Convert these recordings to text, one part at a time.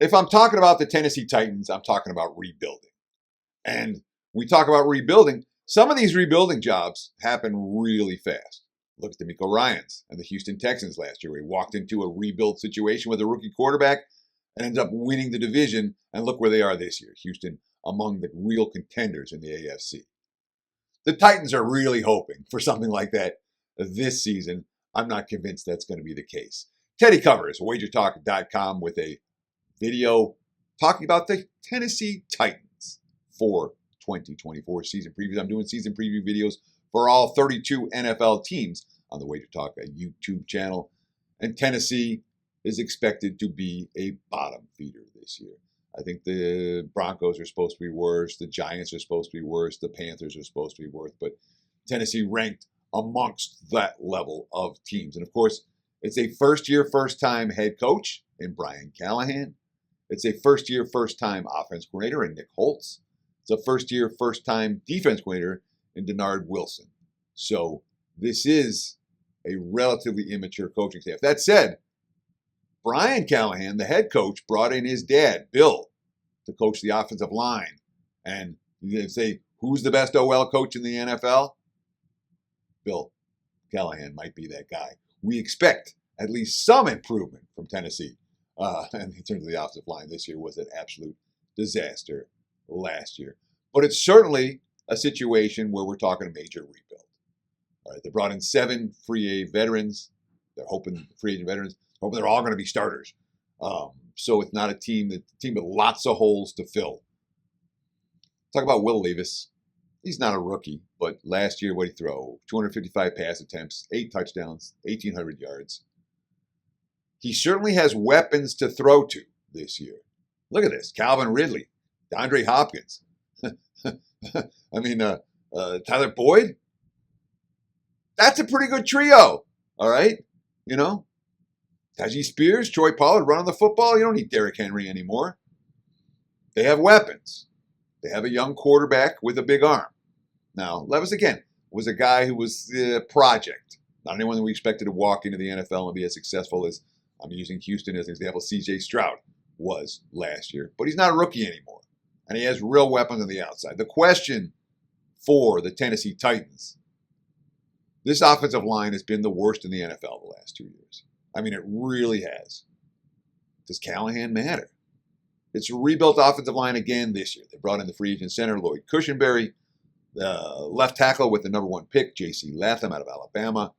if I'm talking about the Tennessee Titans, I'm talking about rebuilding. And we talk about rebuilding. Some of these rebuilding jobs happen really fast. Look at the D'Amico Ryans and the Houston Texans last year, where he walked into a rebuild situation with a rookie quarterback and ended up winning the division. And look where they are this year. Houston among the real contenders in the AFC. The Titans are really hoping for something like that this season. I'm not convinced that's going to be the case. Teddy covers wagertalk.com with a video talking about the Tennessee Titans for 2024 season previews. I'm doing season preview videos for all 32 NFL teams on the Wager Talk YouTube channel. And Tennessee is expected to be a bottom feeder this year. I think the Broncos are supposed to be worse. The Giants are supposed to be worse. The Panthers are supposed to be worse. But Tennessee ranked amongst that level of teams. And of course, it's a first-year, first-time head coach in Brian Callahan. It's a first-year, first-time offense coordinator in Nick Holtz. It's a first-year, first-time defense coordinator in Denard Wilson. So this is a relatively immature coaching staff. That said, Brian Callahan, the head coach, brought in his dad, Bill, to coach the offensive line. And you say, who's the best OL coach in the NFL? Bill Callahan might be that guy. We expect at least some improvement from Tennessee. And in terms of the offensive line, this year was an absolute disaster last year. But it's certainly a situation where we're talking a major rebuild. All right, they brought in 7 free agent veterans. They're hoping they're all going to be starters. So it's not a team with lots of holes to fill. Talk about Will Levis. He's not a rookie, but last year, what did he throw? 255 pass attempts, 8 touchdowns, 1,800 yards. He certainly has weapons to throw to this year. Look at this. Calvin Ridley, DeAndre Hopkins. I mean, Tyler Boyd. That's a pretty good trio, all right? You know, Tajee Spears, Troy Pollard running the football. You don't need Derrick Henry anymore. They have weapons. They have a young quarterback with a big arm. Now, Levis, again, was a guy who was the project. Not anyone that we expected to walk into the NFL and be as successful as, I'm using Houston as an example, C.J. Stroud was last year. But he's not a rookie anymore. And he has real weapons on the outside. The question for the Tennessee Titans, this offensive line has been the worst in the NFL the last 2 years. I mean, it really has. Does Callahan matter? It's a rebuilt offensive line again this year. They brought in the free agent center, Lloyd Cushenberry, the left tackle with the number 1 pick, J.C. Latham out of Alabama.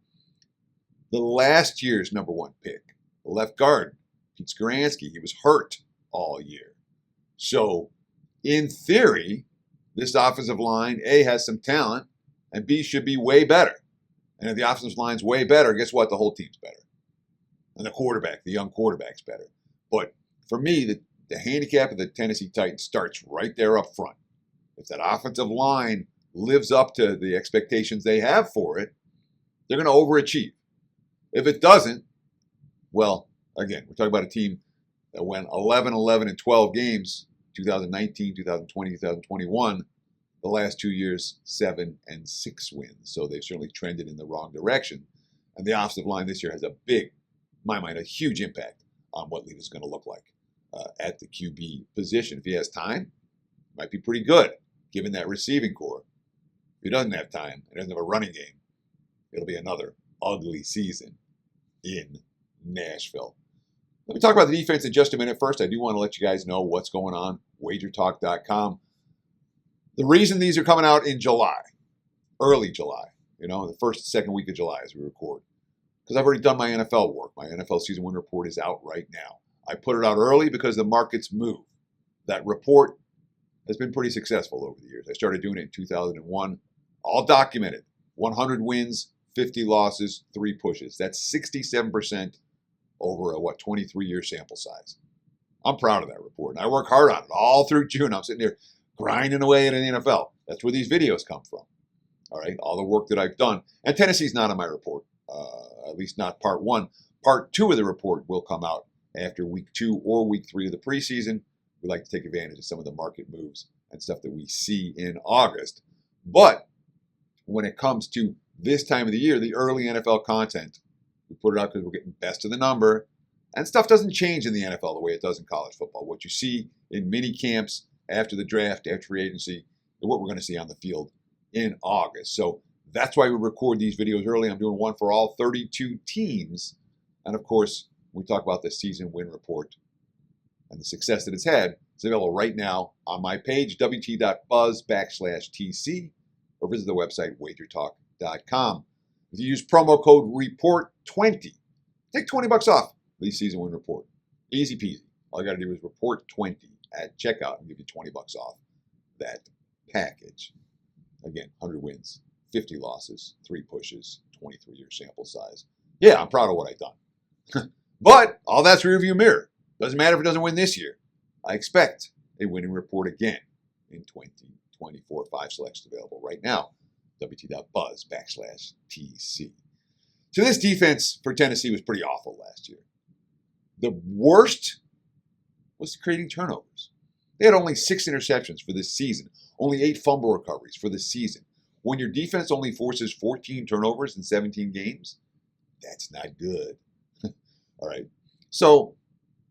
The last year's number 1 pick, the left guard, Pete Skowronski, he was hurt all year. So, in theory, this offensive line, A, has some talent, and B, should be way better. And if the offensive line's way better, guess what? The whole team's better. And the quarterback, the young quarterback's better. But for me, the handicap of the Tennessee Titans starts right there up front. If that offensive line lives up to the expectations they have for it, they're going to overachieve. If it doesn't, well, again, we're talking about a team that went 11-11 in 12 games, 2019, 2020, 2021. The last 2 years, 7-6 wins. So they've certainly trended in the wrong direction. And the offensive line this year has a big, in my mind, a huge impact on what Levis is going to look like at the QB position. If he has time, it might be pretty good, given that receiving core. If he doesn't have time and doesn't have a running game, it'll be another ugly season in Nashville. Let me talk about the defense in just a minute. First, I do want to let you guys know what's going on, wagertalk.com. The reason these are coming out in July, early July, the first, second week of July as we record, because I've already done my NFL work. My NFL season 1 report is out right now. I put it out early because the markets move. That report has been pretty successful over the years. I started doing it in 2001, all documented. 100 wins, 50 losses, 3 pushes. That's 67% over a, 23-year sample size. I'm proud of that report, and I work hard on it all through June. I'm sitting here grinding away at the NFL. That's where these videos come from. All right, all the work that I've done. And Tennessee's not on my report, at least not part 1. Part 2 of the report will come out after week 2 or week 3 of the preseason. We like to take advantage of some of the market moves and stuff that we see in August. But when it comes to this time of the year, the early NFL content, we put it out because we're getting best of the number, And stuff doesn't change in the NFL the way it does in college football. What you see in mini camps after the draft, after free agency, is what we're going to see on the field in August. So that's why we record these videos early. I'm doing one for all 32 teams. And of course, we talk about the season win report and the success that it's had. It's available right now on my page, wt.buzz/TC, or visit the website, wagertalk.com. If you use promo code REPORT20, take $20 off the season win report. Easy peasy. All you got to do is report 20 at checkout and give you $20 off that package. Again, 100 wins, 50 losses, 3 pushes, 23-year sample size. Yeah, I'm proud of what I've done. But all that's rearview mirror. Doesn't matter if it doesn't win this year. I expect a winning report again in 2024. 5 selections available right now. wt.buzz/TC. So this defense for Tennessee was pretty awful last year. The worst was creating turnovers. They had only 6 interceptions for this season, only 8 fumble recoveries for this season. When your defense only forces 14 turnovers in 17 games, that's not good. All right. So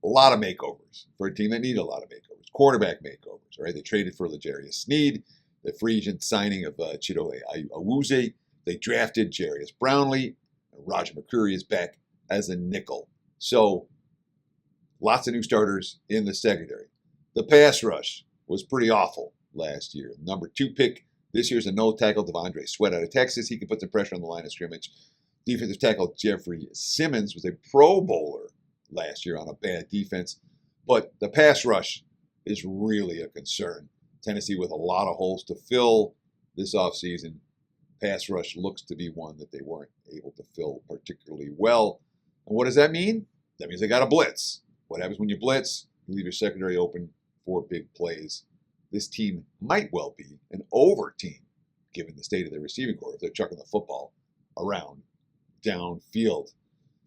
a lot of makeovers for a team that needed a lot of makeovers. Quarterback makeovers. All right. They traded for L'Jarius Sneed, the free agent signing of Chido Awuzie. They drafted Jarius Brownlee. Roger McCreary is back as a nickel. So lots of new starters in the secondary. The pass rush was pretty awful last year. Number 2 pick this year's a no tackle, Devondre Sweat out of Texas. He can put some pressure on the line of scrimmage. Defensive tackle Jeffrey Simmons was a Pro Bowler last year on a bad defense. But the pass rush is really a concern. Tennessee with a lot of holes to fill this offseason. Pass rush looks to be one that they weren't able to fill particularly well. And what does that mean? That means they got to blitz. What happens when you blitz? You leave your secondary open for big plays. This team might well be an over team, given the state of their receiving corps, if they're chucking the football around downfield.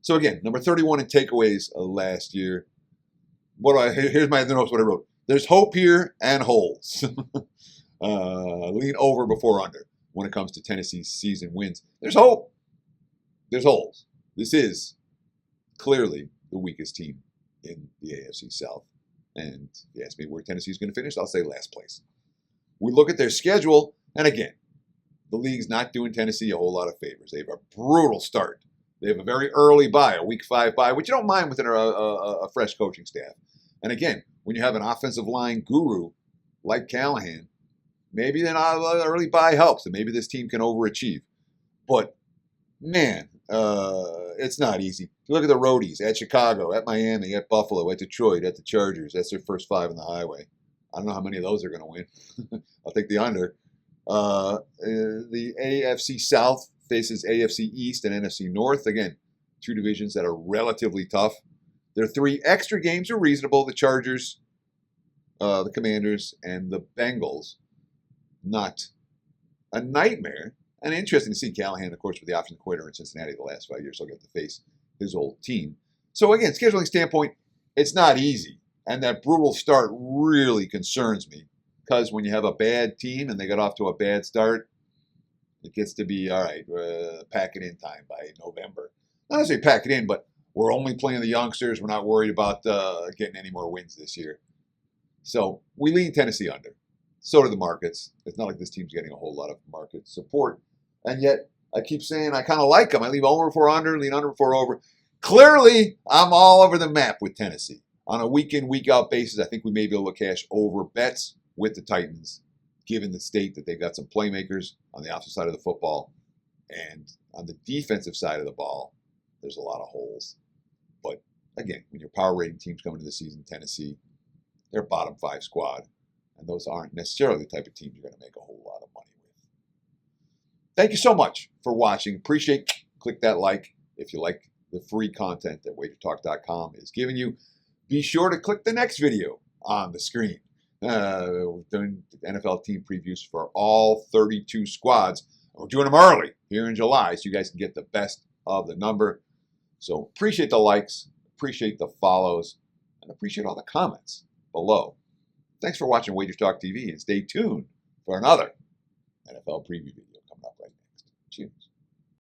So again, number 31 in takeaways last year. Here's my notes, what I wrote. There's hope here and holes. Lean over before under when it comes to Tennessee's season wins. There's hope. There's holes. This is clearly the weakest team in the AFC South. And if you ask me where Tennessee's going to finish, I'll say last place. We look at their schedule, and again, the league's not doing Tennessee a whole lot of favors. They have a brutal start. They have a very early bye, a week 5 bye, which you don't mind within a fresh coaching staff. And again, when you have an offensive line guru like Callahan, maybe then early bye helps, and maybe this team can overachieve. But man, it's not easy. You look at the roadies at Chicago, at Miami, at Buffalo, at Detroit, at the Chargers. That's their first 5 in the highway. I don't know how many of those are going to win. I'll take the under. The AFC South faces AFC East and NFC North. Again, 2 divisions that are relatively tough. Their 3 extra games are reasonable. The Chargers, the Commanders, and the Bengals. Not a nightmare. And interesting to see Callahan, of course, with the option coordinator in Cincinnati the last 5 years, he'll get to face his old team. So again, scheduling standpoint, it's not easy. And that brutal start really concerns me. Because when you have a bad team and they get off to a bad start, it gets to be, all right, pack it in time by November. Not necessarily pack it in, but we're only playing the youngsters. We're not worried about getting any more wins this year. So we lean Tennessee under. So do the markets. It's not like this team's getting a whole lot of market support. And yet, I keep saying I kind of like them. I leave over before under, lean under before over. Clearly, I'm all over the map with Tennessee. On a week-in, week-out basis, I think we may be able to cash over bets with the Titans, given the state that they've got some playmakers on the opposite side of the football. And on the defensive side of the ball, there's a lot of holes. But again, when your power rating teams come into the season, Tennessee, they're a bottom 5 squad. And those aren't necessarily the type of teams you're going to make a whole lot of money with. Thank you so much for watching. Appreciate. Click that like if you like the free content that wagertalk.com is giving you. Be sure to click the next video on the screen. We're doing NFL team previews for all 32 squads. We're doing them early here in July so you guys can get the best of the number. So appreciate the likes, appreciate the follows, and appreciate all the comments below. Thanks for watching Wager Talk TV, and stay tuned for another NFL preview video coming up right next. Cheers.